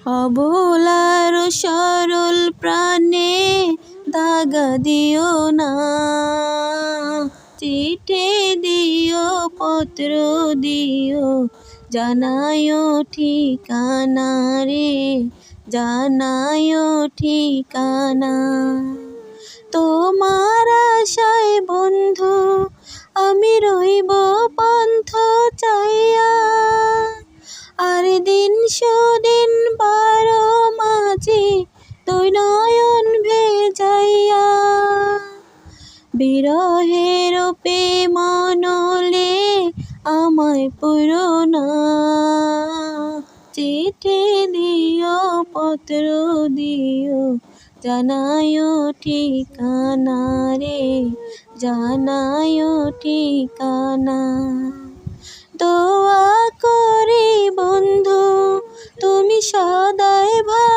অবলার সরল প্রাণে দাগা দিও না, চিঠি দিও পত্র দিও, জানায়ো ঠিকানা রে, জানায়ো ঠিকানা। তোমার আশায় বন্ধু আমি রইব পন্থ চাইয়া, আর দিন সুদিন 12 মাঝি দুই নয়ন ভেজাইয়া। বিরহের মনলে আমায় পুরো না, চিঠি দিও পত্র দিও, জানায়ো ঠিকানা রে, জানায়ো ঠিকানা। দোয়া করি বন্ধু তুমি সদাই ভালো